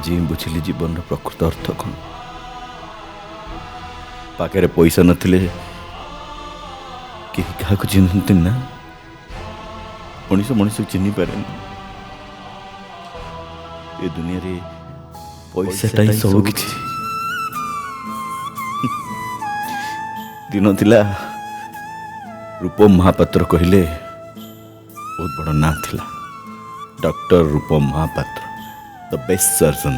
आज ही बुझिली जीवन प्रकृत अर्थ कौन। पाखे पैसा नथिले कि क्या चिन्हती ना। मनीष मनीष चिन्ह पारे ये दुनिया रे पैसा ही सब किछि। दिन थिला रूपम महापात्र कहले बहुत बड़ ना थिला। Doctor Rupam Mahapatra the best surgeon.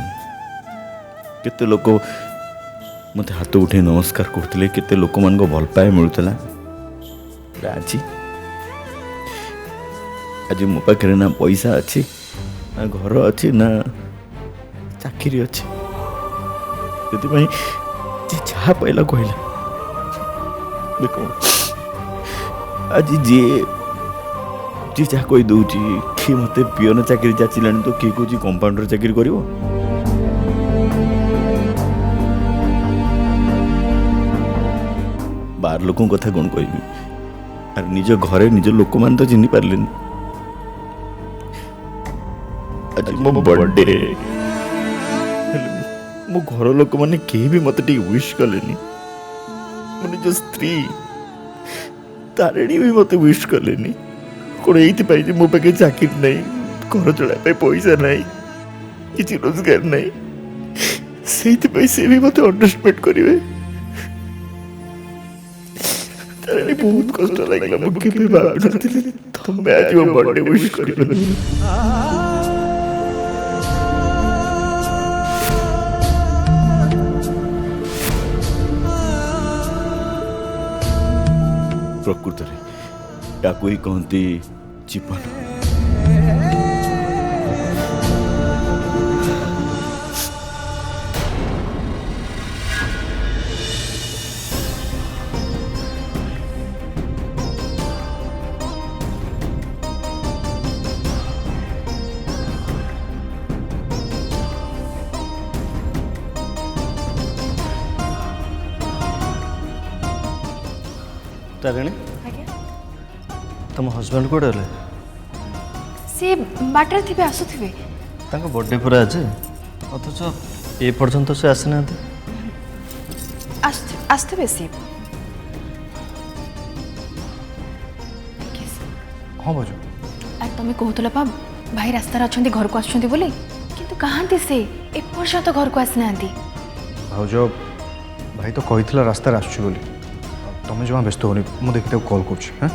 केते लोक मत हाथ उठे नमस्कार करते, केते लोक मान भल पाए मिलूला। आज आज मो पाखे ना पैसा अच्छी ना घर अच्छी ना चाकरी अच्छी। से जहाँ पाइला कहला देख आज जी जी जहाँ कही दौर कि मत पिओन चाकरी जाचिला तो किए कौन कंपाउंडर चाकरी कर। बाहर लोक कथा कौन कह आर निज घरे निज लोक मान तो चिन्ह पारे। आज मो बर्थडे मो घर लोक मैंने कहीं भी मत विश कले। मो निज स्त्री तारिणी भी मत विश कले कौन ये मो पाखे चाकरी ना घर चला पैसा ना कि रोजगार ना से भी मत अंडरस्टैंड करेंगे। बहुत कष्ट लगला मुझे भी बात करते तो मैं आज वो बर्थडे विश करी। प्रकृत रे या कोई कहती जीवन। तारिणी तुम हस्बैंड कौटे हेले? सी बाटर थे आसुवे बर्थडे पूरा आज अथच ए पर्यंत से आसी ना। आसुवे सी हाँ भाज तुम कहला पा भाई रास्तार अच्छा घर को आसुँच बोली किंतु कहाँती से एपर्यंत घर को आसी ना। भाज भाई तो कही रास्तार आसुची बोली तुम जमा व्यस्त होनी मुझे देखते कॉल कर। हाँ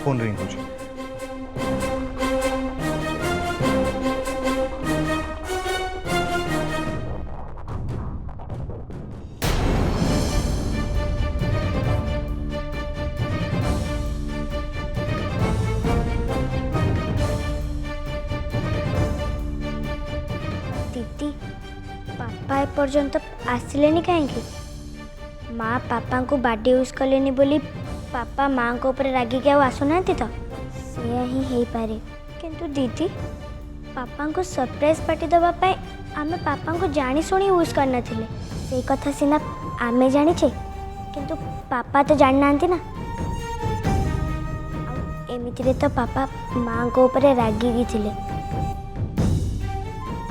फोन रिंग हो। दीदी पापा एपर्यंत आसिले कहीं माँ पापा को बर्थडे यूज कले बोली पापा माँ को ऊपर रागिक आसुना तो से ही हो पारे। किंतु दीदी पापा को सरप्राइज पार्टी दवापाई आमे पापा को जानी शुणी यूज करना से कथा सीना आमे जानीचे किंतु पापा तो जान ना ना। एमितिरे तो पापा माँ को ऊपर रागिकी थिले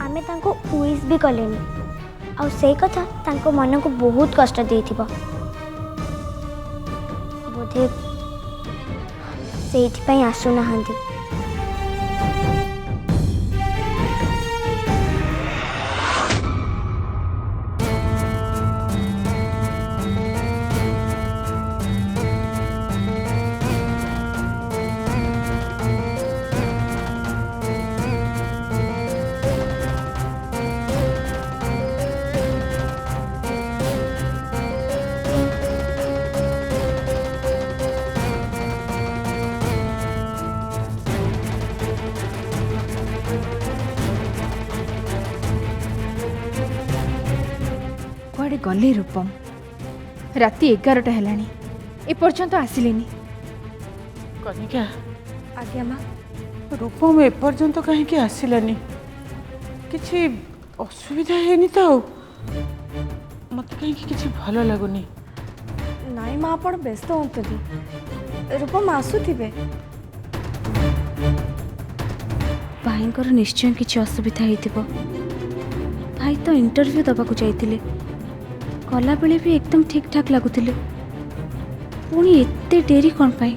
आमे तांको विश भी कलेनी आ से कथा तांको मन को बहुत कष्ट देथिबो बोधे से आसुना। कुआडे गले रूपम राति 11टा हेलानी एपर्यंत आसिलेनी। कनिका आज्ञा माँ रूपम एपर्यंत कहीं आसिलानी किसी असुविधा है तो मत कहीं किसी भल लगुनि ନାଇଁ ମା ଆପଣ ବ୍ୟସ୍ତ ହୁଅନ୍ତୁନି ରୂପମ ଆସୁଥିବେ ଭାଇଙ୍କର ନିଶ୍ଚୟ କିଛି ଅସୁବିଧା ହେଇଥିବ ଭାଇ ତ ଇଣ୍ଟରଭ୍ୟୁ ଦେବାକୁ ଯାଇଥିଲେ ଗଲାବେଳେ ବି ଏକଦମ ଠିକ୍ ଠାକ୍ ଲାଗୁଥିଲେ ପୁଣି ଏତେ ଡେରି କ'ଣ ପାଇଁ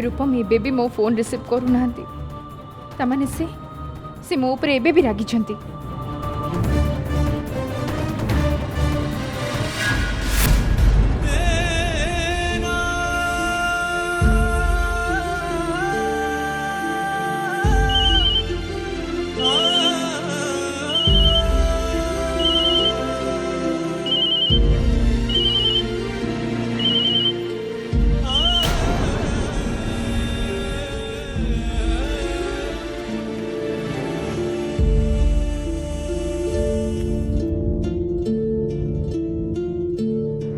रूपम एबे भी मो फोन रिसीव करूना तमाने से मो ऊपर एबे भी रागी छंती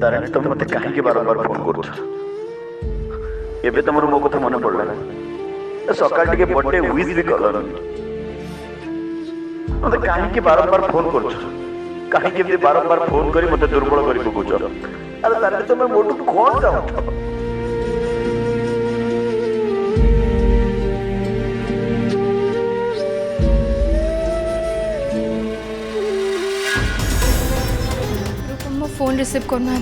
ତାରିଣୀ ତମେ ମତେ କାହିଁକି ବାରମ୍ବାର ଫୋନ କରୁଛ? ଏବେ ତମର ମୋ କଥା ମନେ ପଡିଲା? ସକାଳ ଟିକେ ବର୍ଥଡେ ୱିଶ୍ ବି କଲନି। ମତେ କାହିଁକି ବାରମ୍ବାର ଫୋନ କରୁଛ? କାହିଁକି ଏମିତି ବାରମ୍ବାର ଫୋନ କରି ମତେ ଦୁର୍ବଳ କରି ପକଉଛ? ଆରେ ତାରିଣୀ ତମେ ମୋଠୁ କଣ ଚାହୁଁଛ? मो फोन रिसीव करना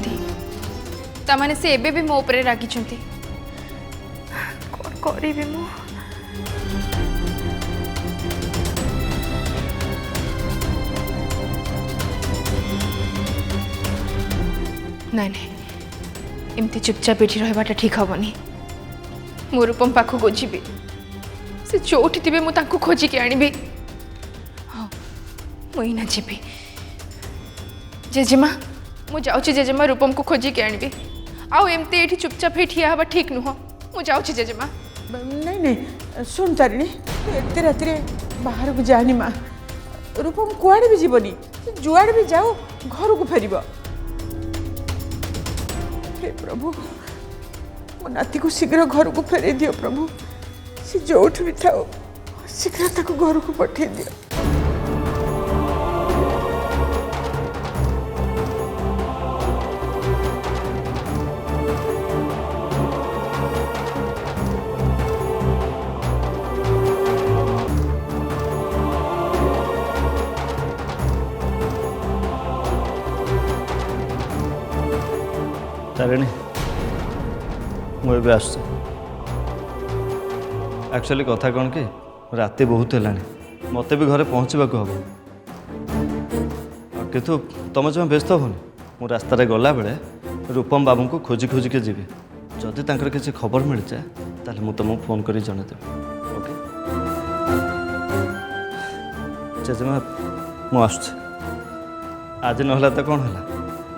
तमाने से एबे भी मो ऊपर रागी छंती कौन करिबे मो नहीं नहीं एमती चुपचाप एठी रहबाटा ठीक हबनी मो रूपम पाखु को जीबी से जोठी थिबे मु तांको खोजी के आनिबी हां मुई ना जीबी जेजेमा मु जाऊँगी जेजेमा रूपम को खोजी के आनिबी आउ एमती एठी चुपचाप ही ठिया हवा ठीक नुह मु जाऊँगी जेजेमा नहीं नहीं सुन तारिणी तू एते रातिरे बाहर को जानी माँ रूपम कुआड़े भी जीवनी जुआड़े भी जाओ घर को फेर हे प्रभु मो नाती को शीघ्र घर को फेरे दियो प्रभु से जोठ भी थाओ शीघ्र ताको घर को पठे दियो तारिणी मुझे आस एक्चुअली कथा कौन कि राति बहुत है मत भी घरे पहुँचवाक हम किंतु तुम जो व्यस्त होनी मु रास्त गला बेले रूपम बाबू को खोजी खोजी के जीवी जदि तांकर किसी खबर मिल जाए ताले मु तुमको फोन कर जनदेवी ओके जेजेमा मु आस आज ना तो कौन है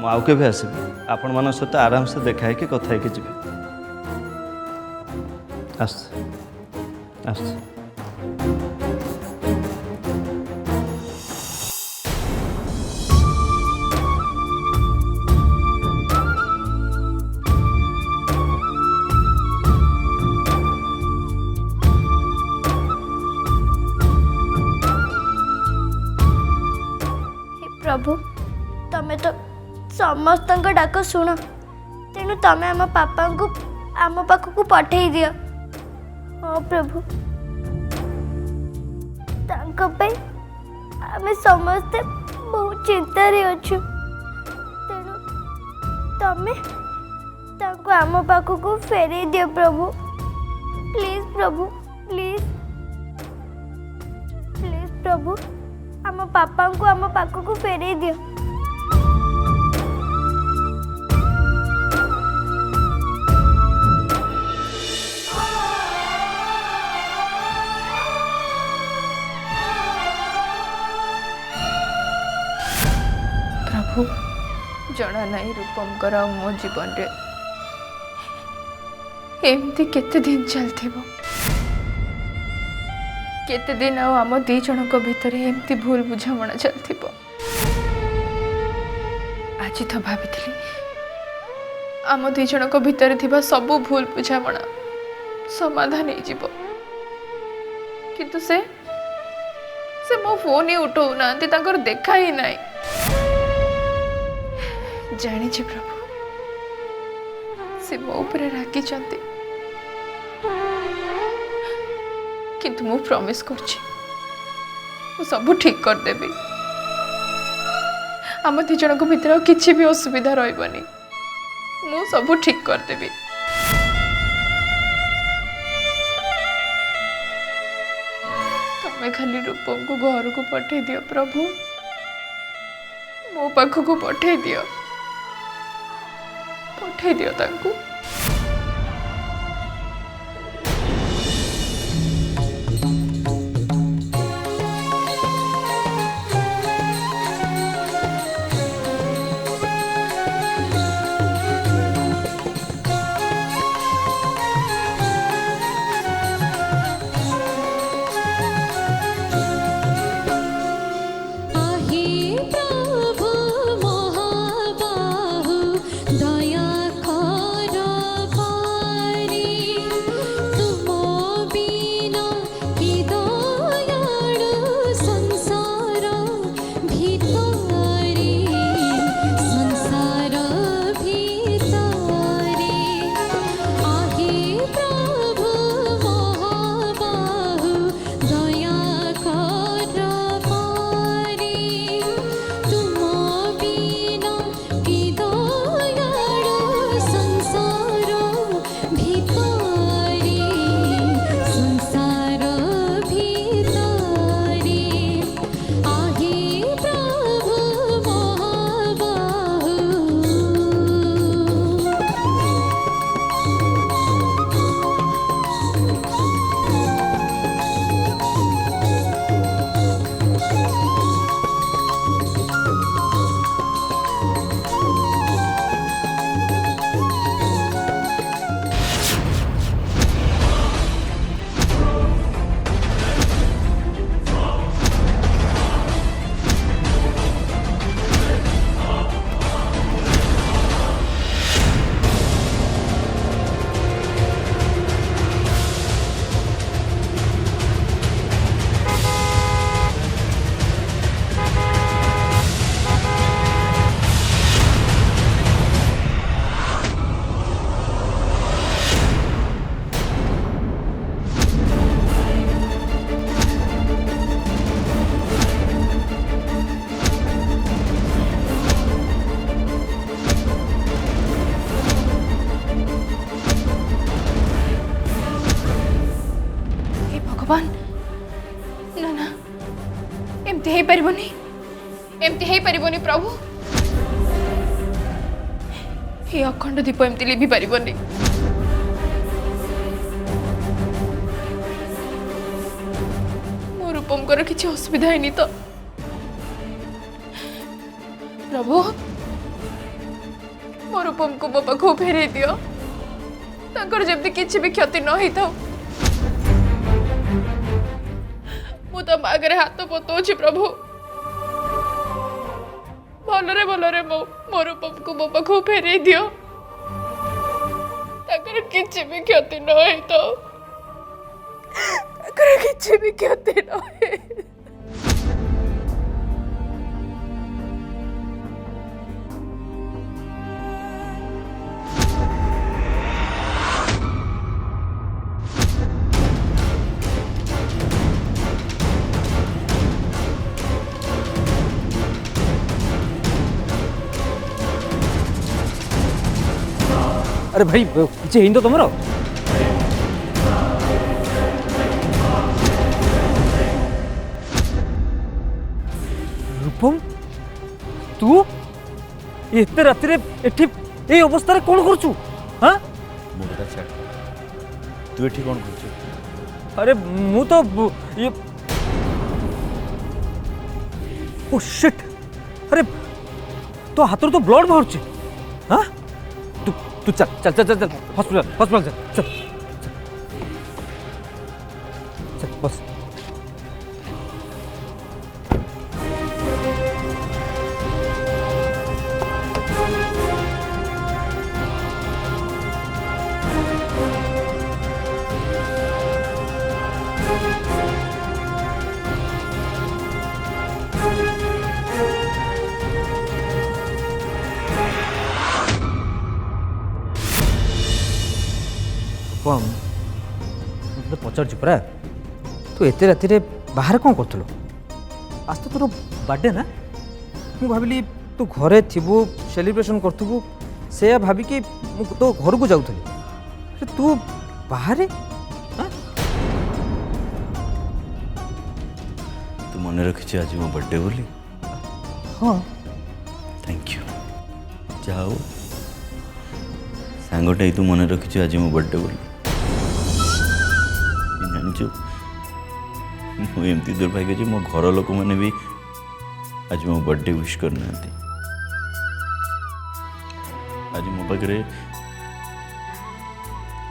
मु आउ के आसबि आपण मान सहित आराम से देखा है कि कथा है जी आस आस प्रभु तमें तो समस्त डाक शुण तेणु तमें आम पापा को आम पाखक पठे दियो हाँ प्रभु आम समस्ते बहुत चिंतार अच्छु तेणु तमें आम पाखक फेरे दियो प्रभु प्लीज प्रभु प्लीज प्लीज प्रभु आम पापा को आम पाखक फेरे दियो प्रभु जना नहीं रूपमकर मो जीवन रे एमती केते दिन चलते केते दिन आम दी जन भितर एमती भूल बुझामणा चलती आज तो भाभी आम दी जन भितर थिबा सबु भूल बुझामणा समाधान हो किंतु से मो फोन ही उठाऊ ना देखा ही नहीं जानी प्रभु से मो ऊपर रागी किंतु मु प्रॉमिस करछि मु सब ठीक कर देबी आम दी जन को भीतर किसी भी असुविधा रही मु सब ठीक कर देबी तमें खाली रूपम को घर को पठे दियो प्रभु मो पाख को पठे दियो तांको भगवान ना ना एमती हो पारिबनी एमती हो पारिबनी प्रभु ये अखंड दीप एमती लिभि पारिबनी मो रूपमकर किसी असुविधा है तो प्रभु मो रूपम को मो पाखु फेरे दियो तांकर जमती किसी भी क्षति न होता मु तो आगे हाथ पतौछि प्रभु भलरे मो रूपम को मो पाखु फेरे दियो ताकर किसी भी क्षति न होता ताकर किसी भी क्षति न होए अरे भाई किसी हिंदो तुम रूपम तू एते राति एठी ए अवस्था कौन करछु हाँ मुझे छाड़ तू एठी कौन करछु अरे मु तो ये ओ शिट अरे तो हाथ तो ब्लड बाहर हाँ तू चल चल चल चल चल हॉस्पिटल चल चल चल बस पचार परा तू एत राति बाहर कौन करूँ आज तो तोर बर्थडे ना मु भाविली तू घरे थिबू सेलिब्रेशन करथुबू से भाविकी मु तो घर को जाऊली तू बाहर तू मन रखी आज मो बर्थडे बोली हाँ थैंक यू जाओ सांगटा तू मन रखी आज मो बर्थडे बोली जानी मुझे दुर्भाग्य जे मो घर लोक मैंने भी आज मो बर्थडे विश करना आज मो पाखे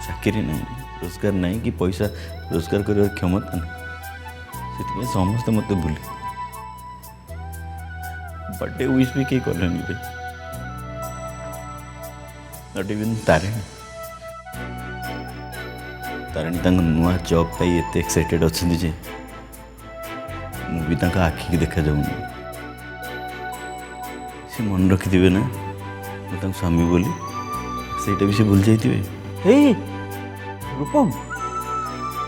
चाकरी नहीं रोजगार नहीं कि पैसा रोजगार कर क्षमता नहीं से समस्ते मत भूले बर्थडे विश भी कहीं कले नट इवन तारिणी तारिणी नुआ जॉब पाई एत एक्साइटेड अच्छा जे मुझे आखि की देखा जाऊनी से मन रखिथे ना मैं स्वामी बोली से भी से भूल जाइए हे रूपम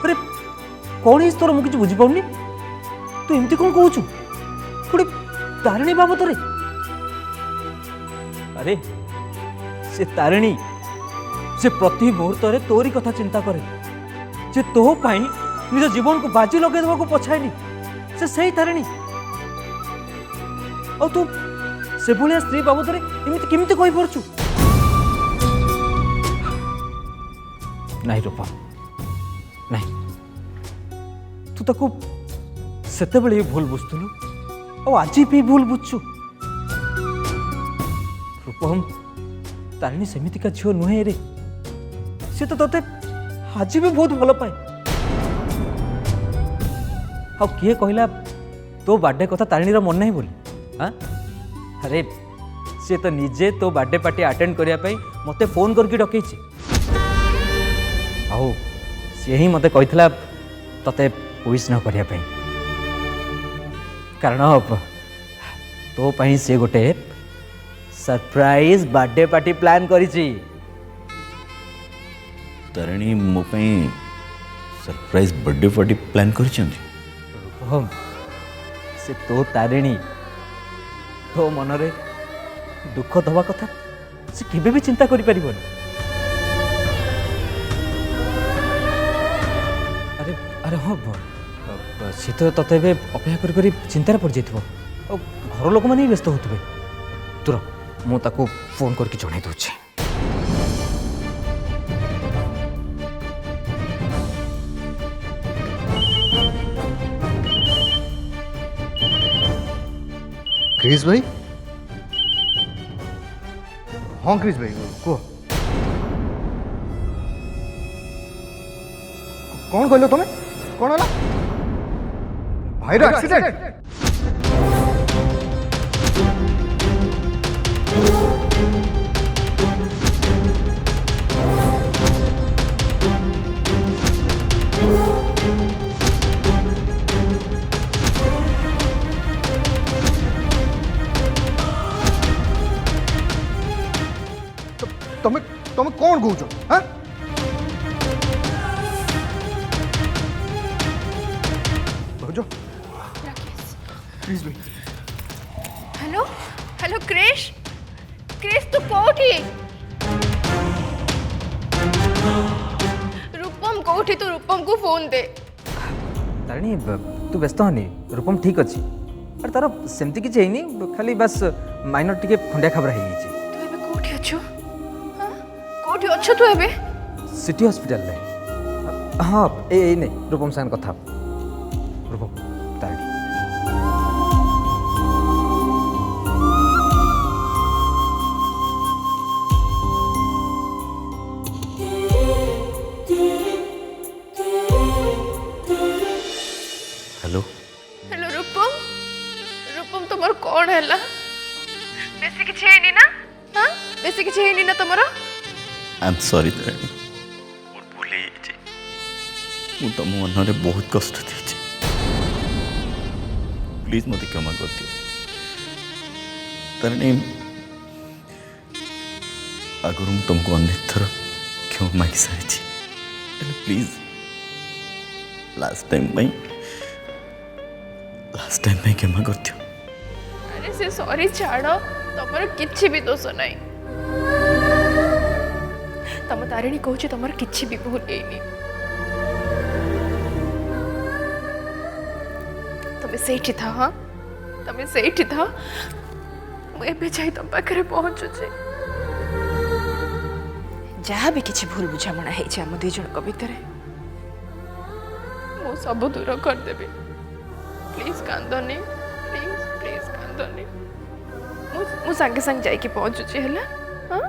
अरे कौन तोर मुझे किसी बुझीपाऊनी तू एमती कौन कहूँ पुणी तारिणी बाबत रे अरे से तारिणी से प्रति मुहूर्त रे तोरी कथा चिंता करे जे तो पाई निज जीवन को बाजी लगे देवा को पछाएनी से सही तारिणी और तू से भाया स्त्री बाबद रे एमती केमती कहि परछु नहीं रूपा नहीं तू ताको सेते बेले भूल बुझुलु और आज भी भूल बुझु रूपम तारिणी सेमितिका झील नुहे रे से तो तोते आज भी बहुत भल पाए आ किए कहला तो बर्थडे कथा तारिणी मन नहीं बोली हाँ अरे सी तो निजे तो बर्थडे पार्टी अटेंड करने मते फोन करके डकई आओ सी ही मते कहला तते विश न करने कारण तो पाई से गोटे सरप्राइज बर्थडे पार्टी प्लान करिछि तारिणी मो सरप्राइज बर्थडे पार्टी प्लान कर से तो तारिणी तो मनरे दुख दवा कथा से केबे भी चिंता करि परिबनी अरे अरे हाँ सी तो तते अपेक्षा करी चिंतार पड़ जाइथिबो और घर लोक माने व्यस्त होतबे तुर मु ताको फोन करके जणाई दउछि क्रिस भाई हाँ क्रिस भाई कह कौन कहल तुम्हें कौन है भाई एक्सीडेंट तुम्हें तुम्हें कौन कौच हाँ प्लीज भाई हेलो हेलो क्रिश क्रिश तू कोठी रूपम कोठी तू रूपम को फोन दे तारिणी तू व्यस्त हनी रूपम ठीक अच्छी अरे तार सेमती किसी है खाली बस माइनर टिके खंडिया खबर हो तू एबे कोठी अछु हां कोठी अछु तू एबे सिटी हॉस्पिटल में हाँ ए नहीं रूपम साइन कथा रूपम तारिणी हेलो हेलो रूपम रूपम तुमर कौन हैला बेसी किछि हेनी ना हां बेसी किछि हेनी ना तुमर आई एम सॉरी तारिणी मोर भूल जाइए मु तुम मन में बहुत कष्ट देछि प्लीज मत क्षमा कर दियो तारिणी आगुरी तुमको अनेक थर क्षमा मांगी सारी प्लीज लास्ट टाइम क्षमा कर दियो। अरे से सॉरी छाड़, तमर किछि भी दोष नहीं। तम तारिणी कहूँ तमर किछि भी भूल नहीं। तमें सेठी था, हाँ तमें सेठी था। मुझे जाई तुम पाखे पहुँचुचे। जहाँ भी किछि भूल बुझामणा है आम दुई जन भितर मु सब दूर करदेवी। प्लीज कांदनी, प्लीज प्लीज कांदनी। मु सांगे सांगे जाइए पहुँचुची है। हाँ